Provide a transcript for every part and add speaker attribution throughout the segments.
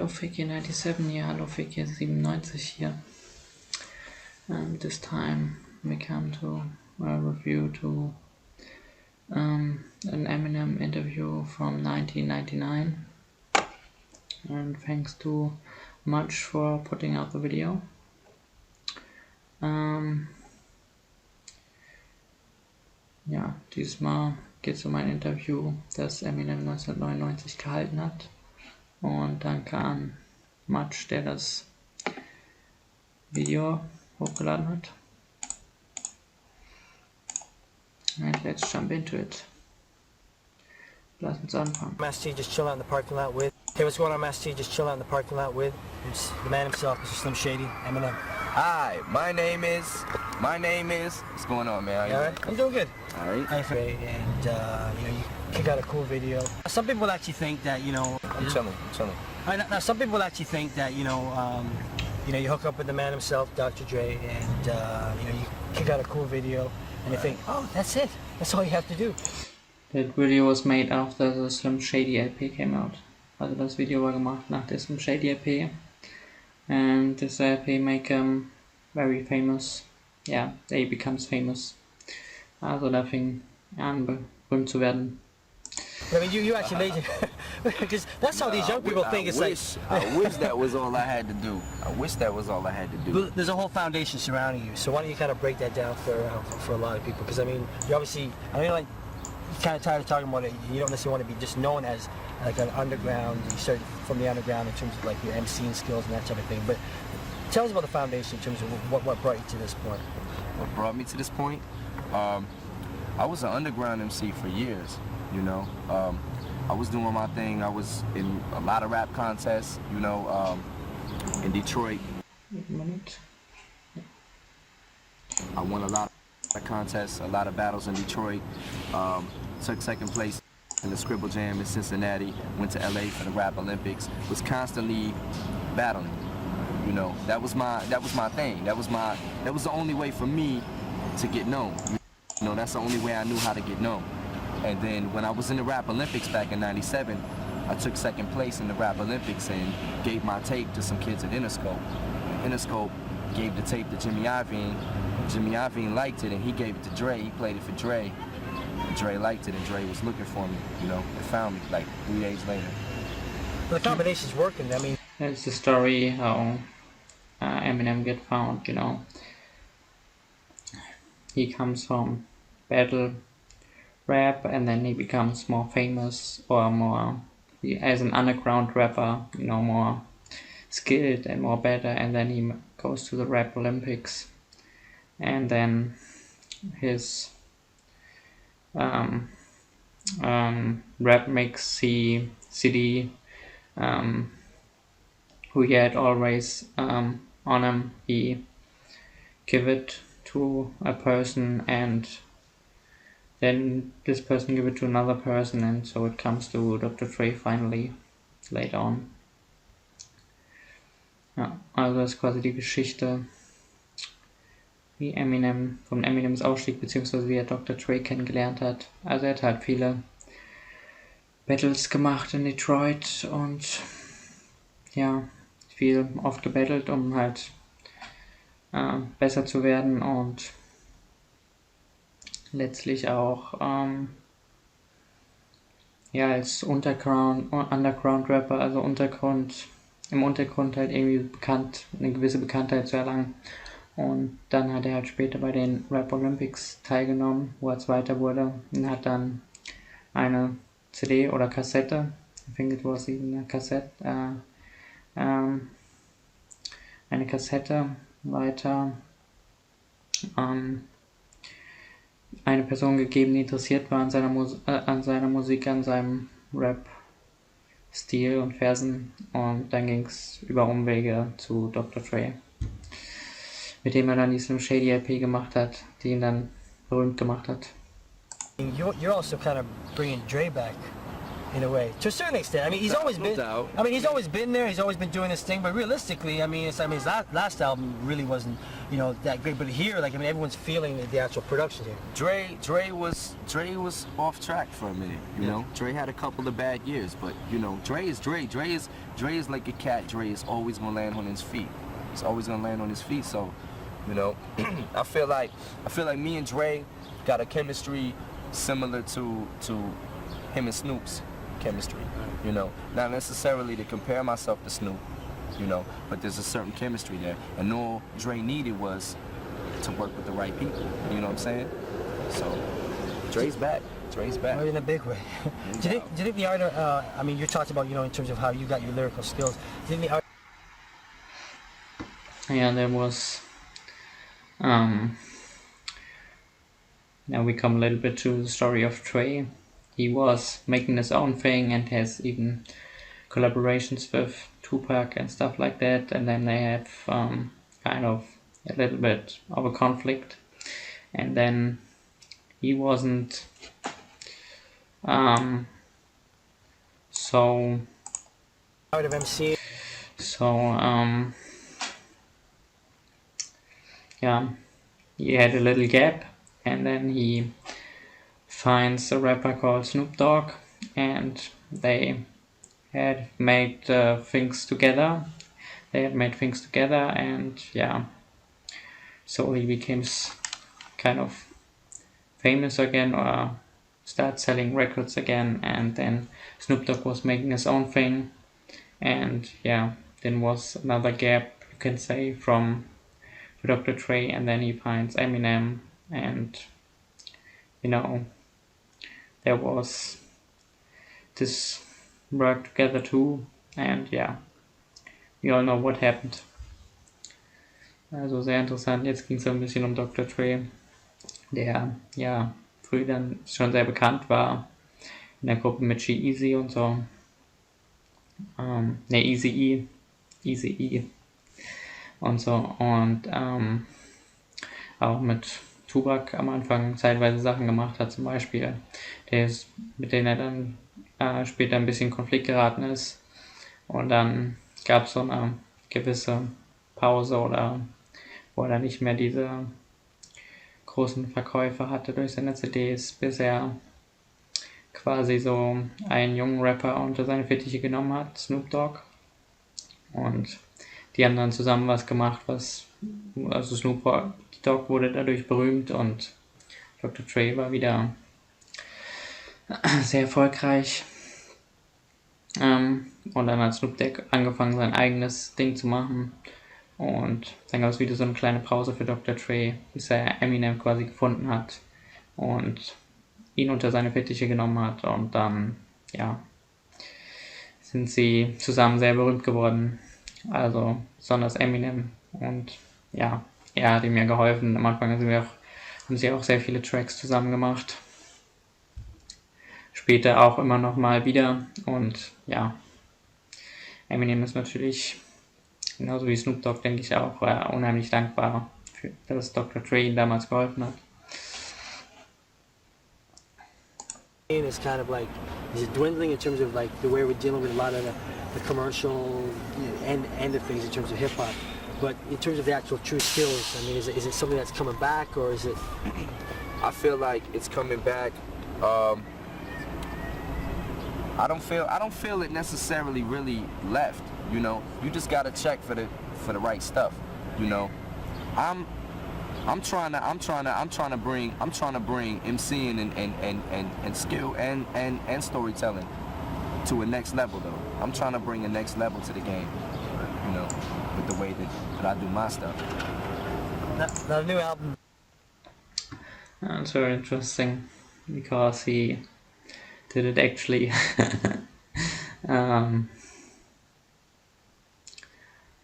Speaker 1: Fiki97 hier, hallo Fiki97 hier. This time we come to a review to an Eminem interview from 1999, and thanks to Much for putting out the video. Ja, diesmal geht es um ein Interview, das Eminem 1999 gehalten hat. Und danke an Much, der das Video hochgeladen hat. And let's jump into it. Lass uns anfangen.
Speaker 2: Master T just chill out in the parking lot with. Hey, what's going on, Master T? Just chill out in the parking lot with the man himself, Mr. Slim Shady, Eminem.
Speaker 3: Hi, my name is. What's going on, man?
Speaker 2: You all right? I'm doing good.
Speaker 3: All right.
Speaker 2: And you kick out a cool video. Some people actually think that
Speaker 3: I'm chilling.
Speaker 2: Now, some people actually think that you hook up with the man himself, Dr. Dre, and you kick out a cool video, and they think, oh, that's it. That's all you have to do.
Speaker 1: That video was made after the Slim Shady LP came out. Also das Video war gemacht nach der Slim Shady LP. And this LP make him very famous. Yeah, he becomes famous. Also da fing er an, berühmt zu werden.
Speaker 2: I mean, you actually made it, because that's how these young people think. It's
Speaker 3: I wish that was all I had to do.
Speaker 2: There's a whole foundation surrounding you. So why don't you kind of break that down for a lot of people? Because I mean, you're like kind of tired of talking about it. You don't necessarily want to be just known as like an underground. You start from the underground in terms of like your MCing skills and that type of thing. But tell us about the foundation in terms of what brought you to this point.
Speaker 3: What brought me to this point? I was an underground MC for years. I was doing my thing. I was in a lot of rap contests. In Detroit. I won a lot of contests, a lot of battles in Detroit. Took second place in the Scribble Jam in Cincinnati. Went to LA for the Rap Olympics. Was constantly battling. That was my thing. That was the only way for me to get known. That's the only way I knew how to get known. And then when I was in the Rap Olympics back in '97, I took second place in the Rap Olympics and gave my tape to some kids at Interscope. Interscope gave the tape to Jimmy Iovine. Jimmy Iovine liked it and he gave it to Dre. He played it for Dre. Dre liked it and Dre was looking for me, and found me like 3 days later.
Speaker 2: Well, the combination's working. I mean,
Speaker 1: that's the story how Eminem get found. He comes from battle rap and then he becomes more famous or more as an underground rapper, more skilled and more better, and then he goes to the Rap Olympics, and then his rap mix CD who he had always on him, he give it to a person and then this person give it to another person, and so it comes to Dr. Dre finally later on. Ja, also das ist quasi die Geschichte, wie von Eminems Ausstieg, beziehungsweise wie er Dr. Dre kennengelernt hat. Also er hat halt viele Battles gemacht in Detroit und ja, oft gebattelt, um halt besser zu werden und letztlich auch als Underground-Rapper, also im Untergrund halt irgendwie eine gewisse Bekanntheit zu erlangen. Und dann hat er halt später bei den Rap Olympics teilgenommen, wo er Zweiter wurde, und hat dann eine CD oder Kassette, I think it was even a cassette, eine Kassette weiter eine Person gegeben, die interessiert war an seiner Musik, an seinem Rap-Stil und Versen, und dann ging es über Umwege zu Dr. Dre, mit dem er dann die Slim Shady LP gemacht hat, die ihn dann berühmt gemacht hat.
Speaker 2: You're also kind of bringing Dre back in a way, to a certain extent. I mean, he's always been.
Speaker 3: doubt.
Speaker 2: I mean, he's always been there. He's always been doing this thing. But realistically, I mean, his last album really wasn't, that great. But here, like, I mean, everyone's feeling the actual production here.
Speaker 3: Dre was off track for a minute, you know. Dre had a couple of bad years, but Dre is Dre. Dre is like a cat. Dre is always gonna land on his feet. He's always gonna land on his feet. So, I feel like me and Dre got a chemistry similar to him and Snoop's chemistry, Not necessarily to compare myself to Snoop, but there's a certain chemistry there. And all Dre needed was to work with the right people, you know what I'm saying? So, Dre's back. Dre's back.
Speaker 2: In a big way. Do you think the art, I mean, you talked about, in terms of how you got your lyrical skills, do you think the art...
Speaker 1: Yeah, there was, now we come a little bit to the story of Dre. He was making his own thing and has even collaborations with Tupac and stuff like that, and then they have kind of a little bit of a conflict, and then he wasn't so
Speaker 2: Art of MC.
Speaker 1: Yeah, he had a little gap, and then he finds a rapper called Snoop Dogg, and they had made things together. And yeah, so he became kind of famous again, or start selling records again, and then Snoop Dogg was making his own thing, and yeah, then was another gap, you can say, for Dr. Dre, and then he finds Eminem, and there was this work together too, and yeah, we all know what happened. Also sehr interessant. Jetzt ging es so ein bisschen um Dr. Dre, der ja früh dann schon sehr bekannt war in der Gruppe mit G-Eazy und so. Eazy-E und so, und auch mit Tupac am Anfang zeitweise Sachen gemacht hat, zum Beispiel, mit denen er dann später ein bisschen in Konflikt geraten ist, und dann gab es so eine gewisse Pause, oder wo er dann nicht mehr diese großen Verkäufe hatte durch seine CDs, bis er quasi so einen jungen Rapper unter seine Fittiche genommen hat, Snoop Dogg, und die haben dann zusammen was gemacht, also Snoop Dogg wurde dadurch berühmt, und Dr. Dre war wieder sehr erfolgreich. Und dann hat Snoop Dogg angefangen, sein eigenes Ding zu machen, und dann gab es wieder so eine kleine Pause für Dr. Dre, bis er Eminem quasi gefunden hat und ihn unter seine Fittiche genommen hat, und dann, ja, sind sie zusammen sehr berühmt geworden, also besonders Eminem, und ja, er hat ihm ja geholfen. Am Anfang haben sie auch sehr viele Tracks zusammen gemacht. Später auch immer noch mal wieder. Und ja, Eminem ist natürlich, genauso wie Snoop Dogg, denke ich, auch unheimlich dankbar, dass Dr. Dre ihm damals geholfen hat.
Speaker 2: It's kind of like, is it dwindling in terms of like the way we're dealing with a lot of the commercial end of things in terms of hip hop? But in terms of the actual true skills, I mean, is it something that's coming back, or is it?
Speaker 3: I feel like it's coming back. I don't feel it necessarily really left. You just gotta check for the right stuff. I'm trying to bring MCing and skill and storytelling to a next level though. I'm trying to bring a next level to the game. With the way that I do my stuff.
Speaker 2: The new album.
Speaker 1: It's very interesting because he did it actually.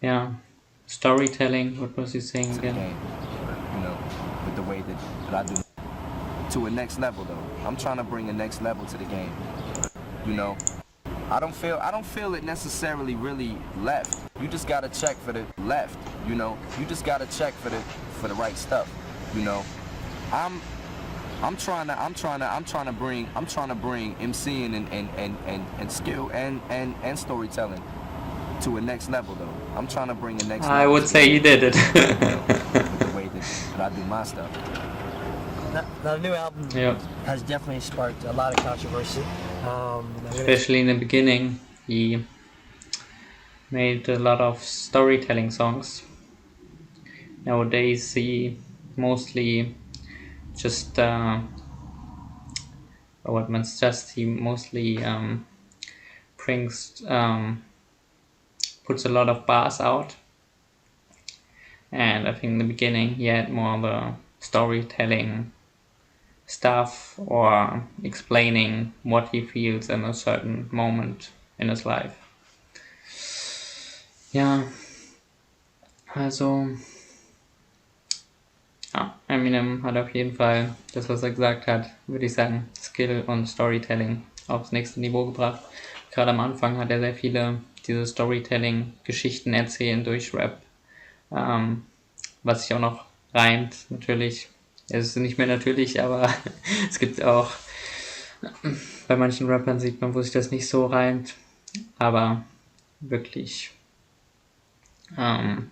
Speaker 1: Yeah, storytelling. What was he saying again?
Speaker 3: Game, with the way that I do to a next level though. I'm trying to bring a next level to the game. I don't feel it necessarily really left. You just gotta check for the left. You just gotta check for the right stuff. I'm I'm trying to bring MCing and skill and storytelling to a next level though. I'm trying to bring a next level.
Speaker 1: I would say you did it.
Speaker 3: With the way that I do my stuff.
Speaker 2: The new album has definitely sparked a lot of controversy.
Speaker 1: Especially in the beginning, he made a lot of storytelling songs. Nowadays, he mostly just he mostly brings puts a lot of bars out, and I think in the beginning he had more the storytelling stuff or explaining what he feels in a certain moment in his life. Ja, also Eminem hat auf jeden Fall das, was er gesagt hat, würde ich sagen, Skill und Storytelling aufs nächste Niveau gebracht. Gerade am Anfang hat er sehr viele diese Storytelling-Geschichten erzählen durch Rap, was sich auch noch reimt, natürlich. Es ist nicht mehr natürlich, aber es gibt auch, bei manchen Rappern sieht man, wo sich das nicht so reimt, aber wirklich, er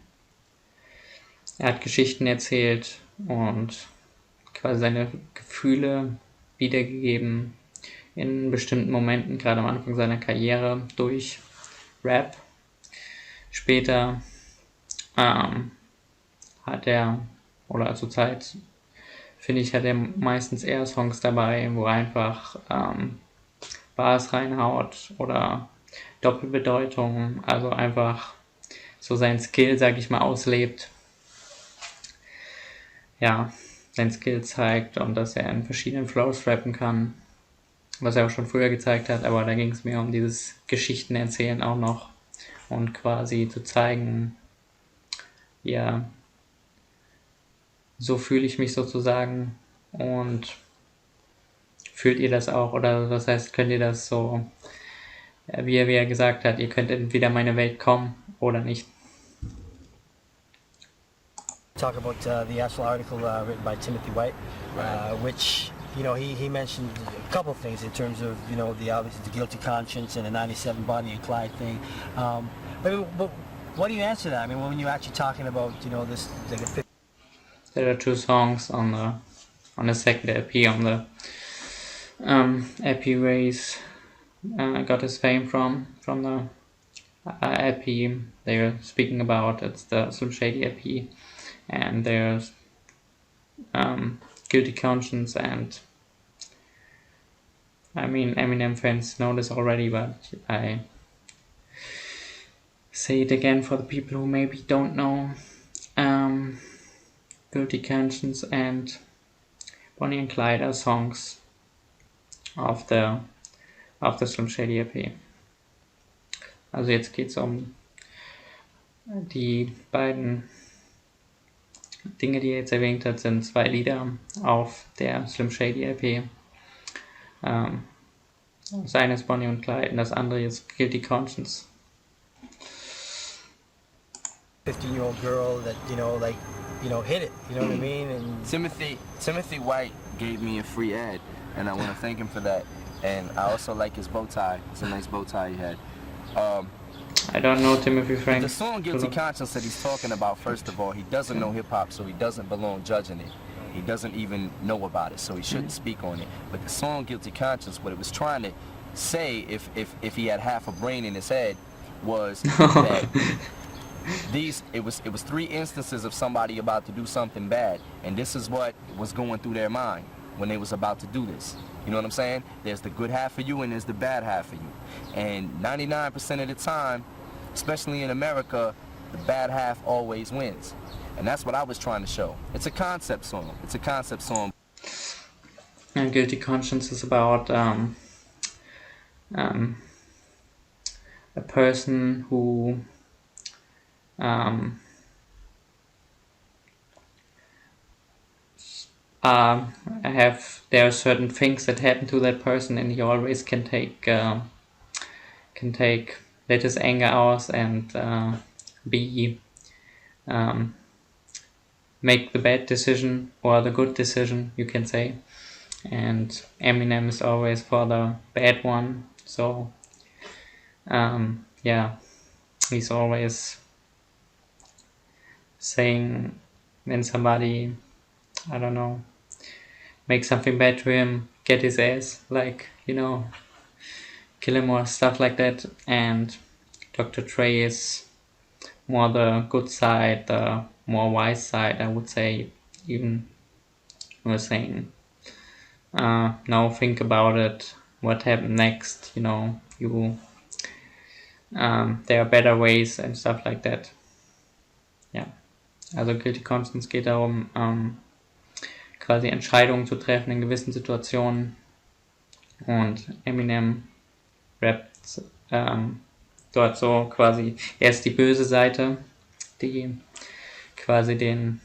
Speaker 1: hat Geschichten erzählt und quasi seine Gefühle wiedergegeben in bestimmten Momenten, gerade am Anfang seiner Karriere durch Rap. Später hat er, oder zur Zeit, finde ich, hat er meistens eher Songs dabei, wo er einfach Bars reinhaut oder Doppelbedeutungen, also einfach so sein Skill, sag ich mal, auslebt. Ja, sein Skill zeigt und dass er in verschiedenen Flows rappen kann, was er auch schon früher gezeigt hat, aber da ging es mir um dieses Geschichten erzählen auch noch und quasi zu zeigen, ja, so fühle ich mich sozusagen und fühlt ihr das auch, oder was heißt, könnt ihr das so, wie er gesagt hat, ihr könnt entweder meine Welt kommen oder nicht.
Speaker 2: Talk about the actual article written by Timothy White, which, you know, he mentioned a couple of things in terms of, you know, obviously the guilty conscience and the 97 Bonnie and Clyde thing. But what do you answer that? I mean, when you're actually talking about, you know, this...
Speaker 1: There are 2 songs on the second LP, on the LP Race got his fame from the LP they're speaking about. It's the Slim Shady LP, and there's Guilty Conscience, and I mean, Eminem fans know this already, but I say it again for the people who maybe don't know. Guilty Conscience and Bonnie and Clyde are songs of the Slim Shady EP. Also jetzt geht's um die beiden Dinge, die er jetzt erwähnt hat, sind 2 Lieder auf der Slim Shady EP. Das eine ist Bonnie und Clyde und das andere ist Guilty Conscience.
Speaker 2: 15-year-old girl that, you know, like, you know, hit it, you know what I mean? And
Speaker 3: Timothy White gave me a free ad, and I want to thank him for that. And I also like his bow tie. It's a nice bow tie he had.
Speaker 1: I don't know Timothy Frank.
Speaker 3: The song Guilty Conscience that he's talking about, first of all, he doesn't know hip-hop, so he doesn't belong judging it. He doesn't even know about it, so he shouldn't speak on it. But the song Guilty Conscience, what it was trying to say, if he had half a brain in his head, was that it was 3 instances of somebody about to do something bad, and this is what was going through their mind when they was about to do this. You know what I'm saying? There's the good half of you and there's the bad half of you. And 99% of the time, especially in America, the bad half always wins. And that's what I was trying to show. It's a concept song. It's a concept song.
Speaker 1: And Guilty Conscience is about a person who there are certain things that happen to that person, and he always can let his anger out and make the bad decision or the good decision, you can say, and Eminem is always for the bad one. So yeah, he's always saying when somebody, I don't know, make something bad to him, get his ass, like, kill him or stuff like that. And Dr. Dre is more the good side, the more wise side, I would say. Even was saying, now think about it, what happened next, there are better ways and stuff like that. Ja, also Guilty Conscience geht darum, quasi Entscheidungen zu treffen in gewissen Situationen, und Eminem rappt dort so quasi, er ist die böse Seite, die quasi den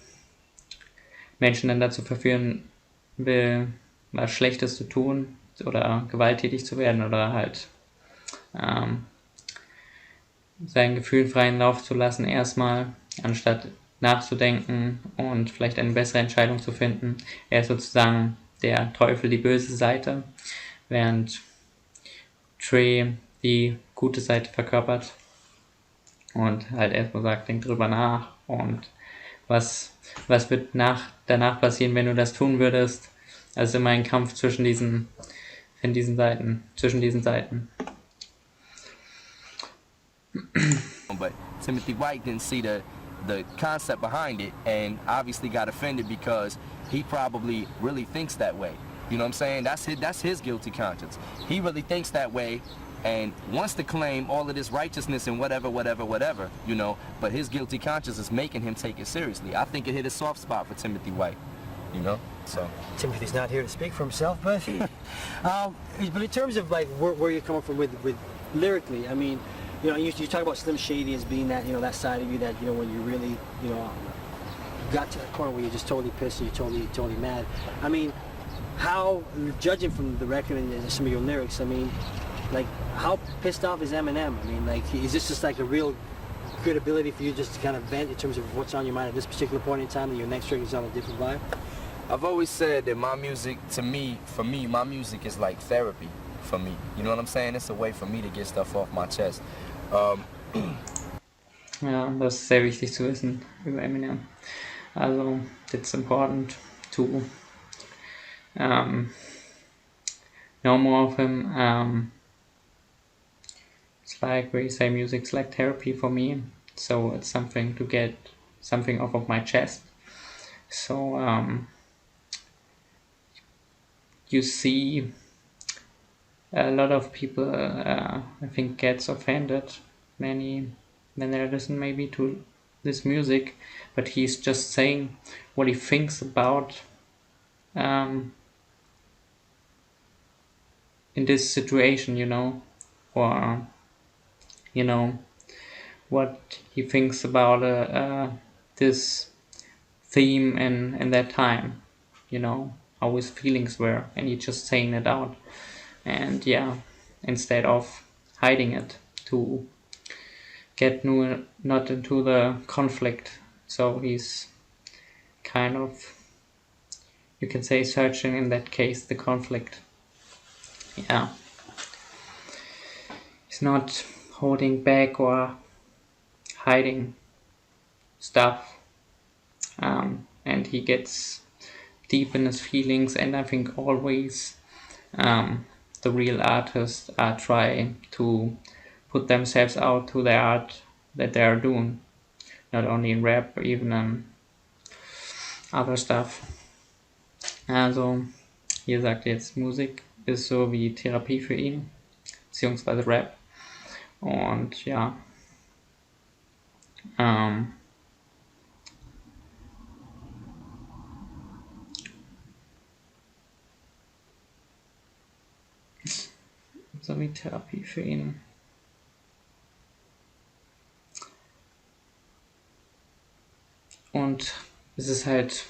Speaker 1: Menschen dann dazu verführen will, was Schlechtes zu tun oder gewalttätig zu werden oder halt seinen Gefühlen freien Lauf zu lassen erstmal, anstatt nachzudenken und vielleicht eine bessere Entscheidung zu finden. Er ist sozusagen der Teufel, die böse Seite, während Trey die gute Seite verkörpert und halt erstmal sagt, denk drüber nach und was wird danach passieren, wenn du das tun würdest. Also immer ein Kampf zwischen diesen Seiten.
Speaker 3: But Timothy White didn't see the concept behind it, and obviously got offended because he probably really thinks that way. You know what I'm saying? That's his guilty conscience. He really thinks that way and wants to claim all of this righteousness and whatever, but his guilty conscience is making him take it seriously. I think it hit a soft spot for Timothy White, so.
Speaker 2: Timothy's not here to speak for himself, but but in terms of like where you're coming from with lyrically, I mean, you talk about Slim Shady as being that, that side of you that, when you really, got to that corner where you're just totally pissed and you're totally mad. I mean, how, judging from the record and some of your lyrics, I mean, like, how pissed off is Eminem? I mean, like, is this just like a real good ability for you just to kind of vent in terms of what's on your mind at this particular point in time, that your next record is on a different vibe?
Speaker 3: I've always said that my music, for me, my music is like therapy for me. You know what I'm saying? It's a way for me to get stuff off my chest.
Speaker 1: Ja, das ist sehr wichtig zu wissen über Eminem. Also, it's important to know more of him. It's like we say, music's like therapy for me, so it's something to get something off of my chest. So you see a lot of people, I think, gets offended when they listen maybe to this music, but he's just saying what he thinks about in this situation, or what he thinks about this theme in that time, how his feelings were, and he's just saying it out. And yeah, instead of hiding it, to get not into the conflict. So he's kind of, you can say, searching in that case the conflict. Yeah. He's not holding back or hiding stuff. And he gets deep in his feelings, and I think always the real artists are trying to put themselves out to the art that they are doing, not only in rap, but even in other stuff. Also, hier sagt jetzt, Musik ist so wie Therapie für ihn, beziehungsweise Rap. Und ja, so wie Therapie für ihn. Und es ist halt,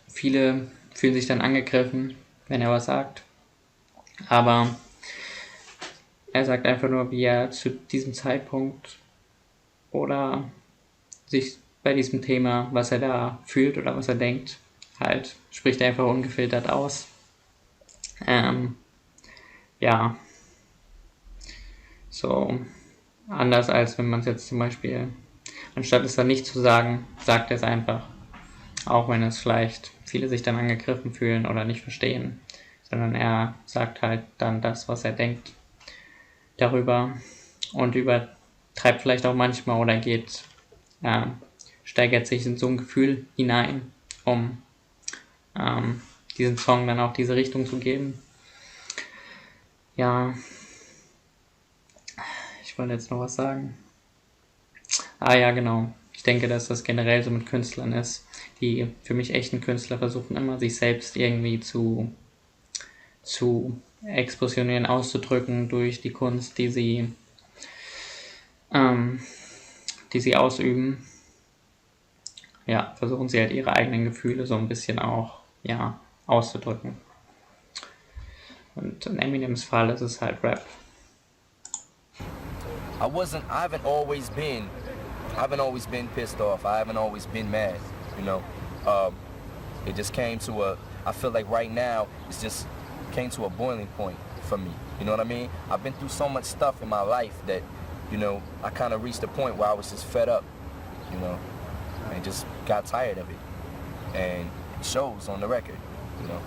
Speaker 1: viele fühlen sich dann angegriffen, wenn er was sagt. Aber er sagt einfach nur, wie er zu diesem Zeitpunkt oder sich bei diesem Thema, was er da fühlt oder was er denkt, halt spricht er einfach ungefiltert aus. Ja, so anders als wenn man es jetzt zum Beispiel, anstatt es dann nicht zu sagen, sagt er es einfach. Auch wenn es vielleicht viele sich dann angegriffen fühlen oder nicht verstehen, sondern er sagt halt dann das, was er denkt darüber und übertreibt vielleicht auch manchmal oder steigert sich in so ein Gefühl hinein, um diesen Song dann auch diese Richtung zu geben. Ja, ich wollte jetzt noch was sagen. Ja, genau. Ich denke, dass das generell so mit Künstlern ist. Die für mich echten Künstler versuchen immer, sich selbst irgendwie zu expressionieren, auszudrücken durch die Kunst, die sie ausüben. Ja, versuchen sie halt ihre eigenen Gefühle so ein bisschen auch, ja, auszudrücken. Und in Eminems Fall ist es halt Rap.
Speaker 3: I haven't always been pissed off. I haven't always been mad, you know. It just came to I feel like right now it's just came to a boiling point for me. You know what I mean? I've been through so much stuff in my life that, you know, I kind of reached a point where I was just fed up, you know, and just got tired of it. And it shows on the record, you know.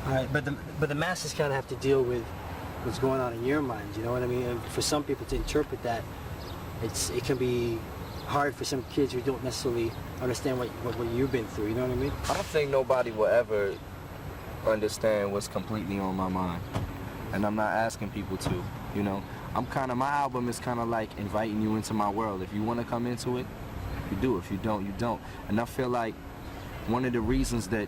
Speaker 2: All right, but the masses kind of have to deal with what's going on in your minds. You know what I mean? And for some people to interpret that, it can be hard for some kids who don't necessarily understand what you've been through. You know what I mean?
Speaker 3: I don't think nobody will ever understand what's completely on my mind, and I'm not asking people to. You know, my album is kind of like inviting you into my world. If you want to come into it, you do. If you don't, you don't. And I feel like one of the reasons that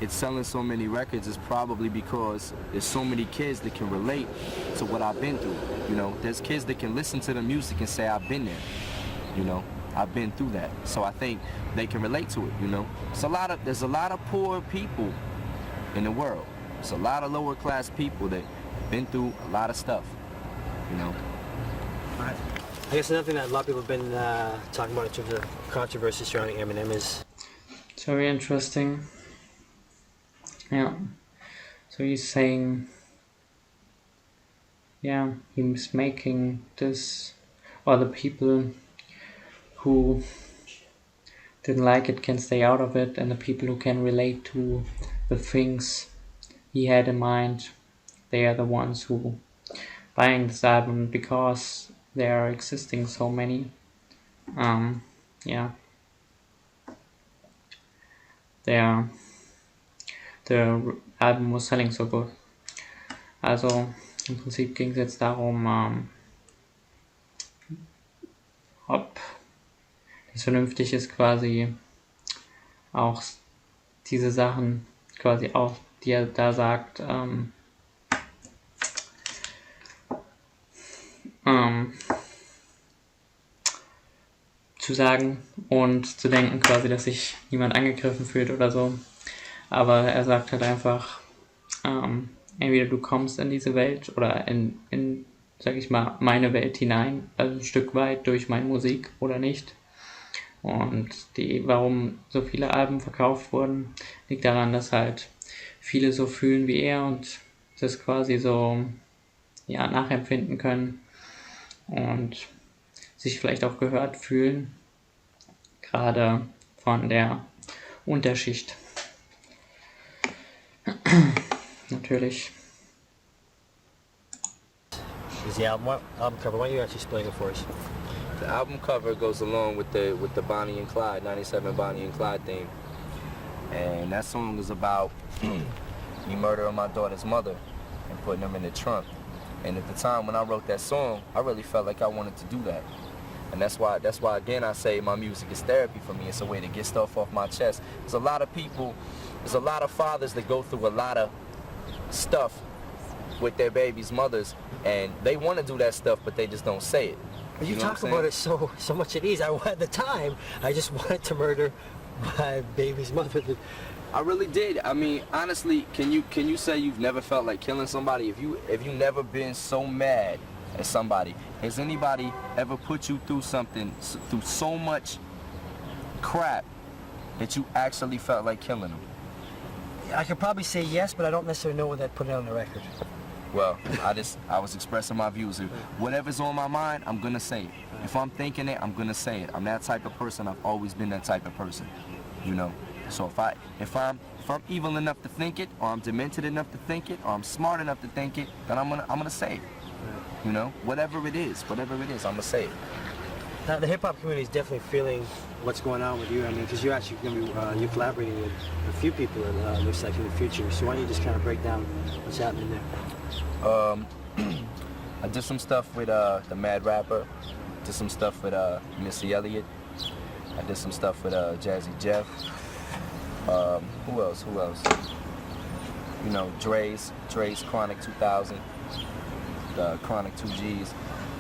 Speaker 3: it's selling so many records is probably because there's so many kids that can relate to what I've been through. You know, there's kids that can listen to the music and say, I've been there. You know, I've been through that. So I think they can relate to it, you know. There's a lot of poor people in the world. There's a lot of lower class people that been through a lot of stuff, you know.
Speaker 2: All right. I guess another thing that a lot of people have been talking about in terms of controversy surrounding Eminem is...
Speaker 1: It's very interesting. Yeah. So he's saying, yeah, he's making this, or the people who didn't like it can stay out of it, and the people who can relate to the things he had in mind, they are the ones who buying this album because there are existing so many. Yeah. The album was selling so good. Also im Prinzip ging es jetzt darum, ob es vernünftig ist, quasi auch diese Sachen quasi auch, die er da sagt, zu sagen und zu denken quasi, dass sich niemand angegriffen fühlt oder so. Aber er sagt halt einfach, entweder du kommst in diese Welt oder in, sag ich mal, meine Welt hinein, also ein Stück weit durch meine Musik oder nicht. Und warum so viele Alben verkauft wurden, liegt daran, dass halt viele so fühlen wie er und das quasi so, ja, nachempfinden können und sich vielleicht auch gehört fühlen, gerade von der Unterschicht. Natürlich.
Speaker 2: Is the album cover? Why don't you actually explain it for us?
Speaker 3: The album cover goes along with the Bonnie and Clyde, 97 Bonnie and Clyde theme. And that song is about me murdering my daughter's mother and putting them in the trunk. And at the time when I wrote that song, I really felt like I wanted to do that. And that's why again I say my music is therapy for me. It's a way to get stuff off my chest. There's a lot of fathers that go through a lot of stuff with their babies' mothers, and they want to do that stuff, but they just don't say it.
Speaker 2: But you talk about it so much at ease. At the time, I just wanted to murder my baby's mother.
Speaker 3: I really did. I mean, honestly, can you say you've never felt like killing somebody? If you never been so mad at somebody, has anybody ever put you through so much crap that you actually felt like killing them?
Speaker 2: I could probably say yes, but I don't necessarily know what that put it on the record.
Speaker 3: Well, I was expressing my views. Whatever's on my mind, I'm gonna say it. If I'm thinking it, I'm gonna say it. I'm that type of person. I've always been that type of person, you know. So if I'm evil enough to think it, or I'm demented enough to think it, or I'm smart enough to think it, then I'm gonna say it. You know, whatever it is, I'm gonna say it.
Speaker 2: Now, the hip-hop community is definitely feeling what's going on with you. I mean, because you're actually going to be you're collaborating with a few people, it looks like, in the future. So why don't you just kind of break down what's happening there?
Speaker 3: I did some stuff with the Mad Rapper. Did some stuff with Missy Elliott. I did some stuff with Jazzy Jeff. Who else? You know, Dre's Chronic 2000. The Chronic 2Gs.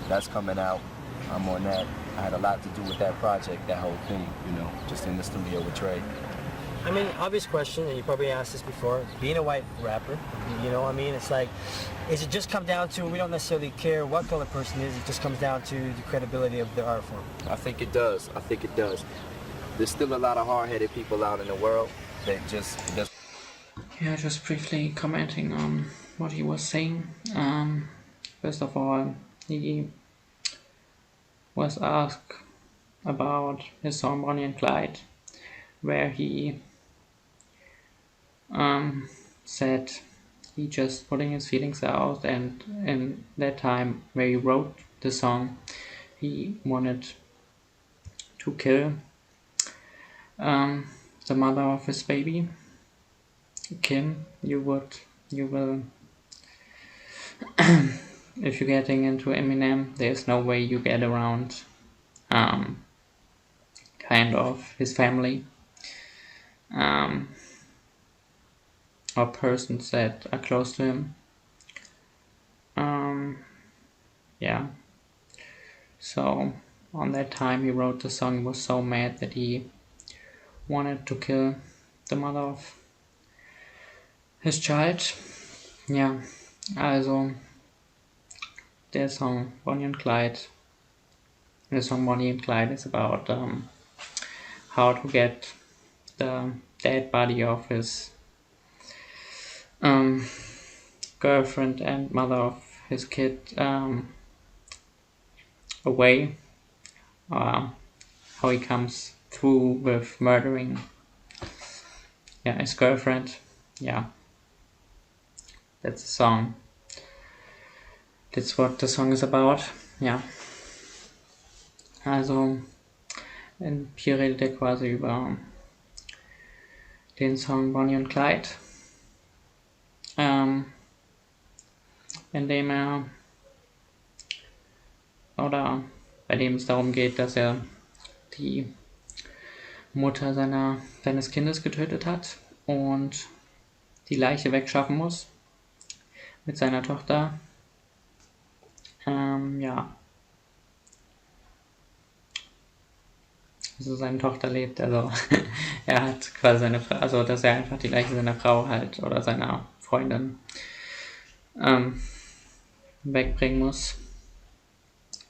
Speaker 3: That's coming out. I'm on that. I had a lot to do with that project, that whole thing, you know, just in the studio with Trey.
Speaker 2: I mean, obvious question, and you probably asked this before, being a white rapper, you know, I mean, it's like, is it just come down to, we don't necessarily care what color person is, it just comes down to the credibility of the art form?
Speaker 3: I think it does. There's still a lot of hard-headed people out in the world that just...
Speaker 1: Yeah, just briefly commenting on what he was saying. First of all, he was asked about his song Bonnie and Clyde, where he said he just putting his feelings out, and in that time where he wrote the song, he wanted to kill the mother of his baby. Kim, you will if you're getting into Eminem, there's no way you get around kind of his family or persons that are close to him. Yeah. So on that time he wrote the song, he was so mad that he wanted to kill the mother of his child. Ja, also der Song Bonnie and Clyde. The song Bonnie and Clyde is about how to get the dead body of his girlfriend and mother of his kid away. How he comes through with murdering his girlfriend. Yeah, that's the song. That's what the song is about. Ja. Also, hier redet er quasi über den Song Bonnie und Clyde, bei dem es darum geht, dass er die Mutter seines Kindes getötet hat und die Leiche wegschaffen muss mit seiner Tochter. Ja. Also seine Tochter lebt, also er hat quasi seine Frau, also dass er einfach die Leiche seiner Frau halt oder seiner Freundin wegbringen muss.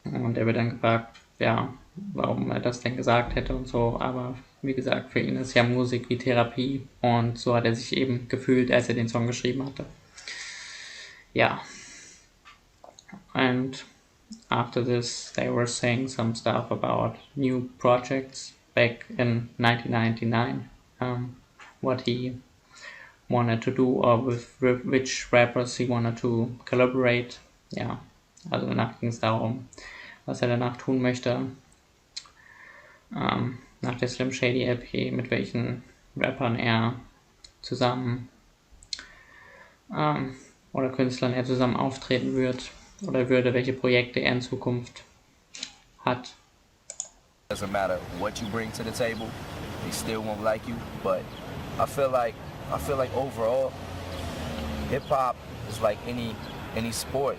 Speaker 1: Und er wird dann gefragt, ja, warum er das denn gesagt hätte und so, aber wie gesagt, für ihn ist ja Musik wie Therapie und so hat er sich eben gefühlt, als er den Song geschrieben hatte. Ja. And after this, they were saying some stuff about new projects back in 1999, what he wanted to do or with which rappers he wanted to collaborate. Ja, also danach ging es darum, was er danach tun möchte. Nach der Slim Shady LP, mit welchen Rappern er zusammen oder Künstlern er zusammen auftreten wird oder würde, welche Projekte er in Zukunft hat.
Speaker 3: Doesn't matter what you bring to the table, they still won't like you. But I feel like overall, hip hop is like any sport.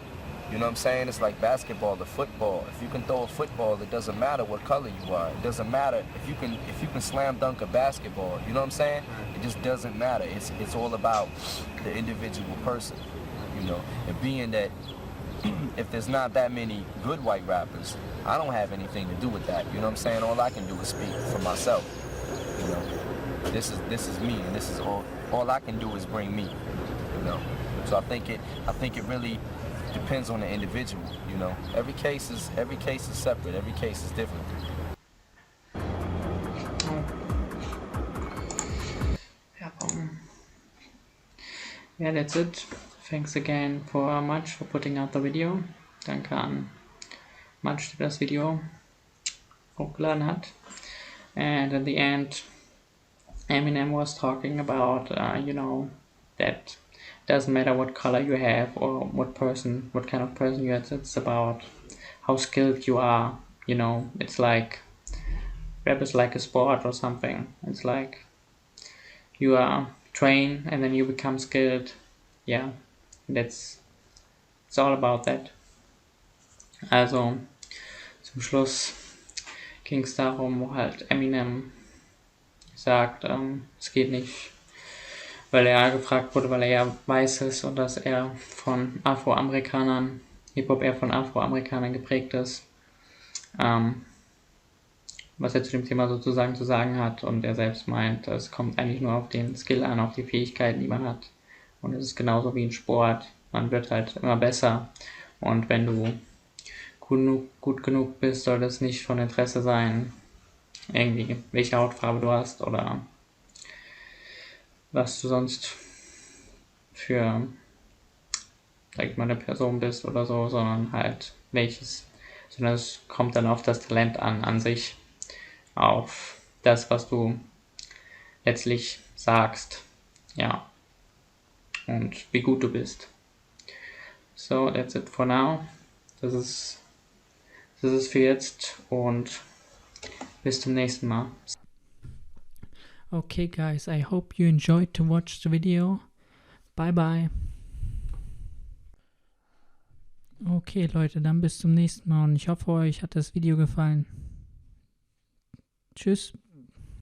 Speaker 3: You know what I'm saying? It's like basketball or football. If you can throw a football, it doesn't matter what color you are. It doesn't matter if you can slam dunk a basketball. You know what I'm saying? It just doesn't matter. It's all about the individual person. You know, and being that if there's not that many good white rappers, I don't have anything to do with that. You know what I'm saying? All I can do is speak for myself. You know. This is me, and this is all I can do is bring me, you know. So I think it really depends on the individual, you know. Every case is separate. Every case is different.
Speaker 1: Yeah, that's it. Thanks again for Much for putting out the video. Danke an Much, der das Video hochgeladen hat. And at the end, Eminem was talking about, that doesn't matter what color you have or what kind of person you are. It's about how skilled you are. You know, it's like rap is like a sport or something. It's like you are trained and then you become skilled. Yeah, it's all about that. Also zum Schluss ging es darum, wo halt Eminem sagt, es geht nicht, weil er gefragt wurde, weil er ja weiß ist und dass er von Afroamerikanern, Hip-Hop eher von Afroamerikanern geprägt ist, was er zu dem Thema sozusagen zu sagen hat, und er selbst meint, es kommt eigentlich nur auf den Skill an, auf die Fähigkeiten, die man hat, und es ist genauso wie ein Sport, man wird halt immer besser, und wenn du gut genug bist, soll das nicht von Interesse sein, irgendwie welche Hautfarbe du hast oder was du sonst für, sag ich mal, eine Person bist oder so, sondern es kommt dann auf das Talent an sich, auf das, was du letztlich sagst, ja, und wie gut du bist. So, that's it for now. Das ist für jetzt und bis zum nächsten Mal.
Speaker 4: Okay guys, I hope you enjoyed to watch the video. Bye bye. Okay Leute, dann bis zum nächsten Mal und ich hoffe, euch hat das Video gefallen. Tschüss.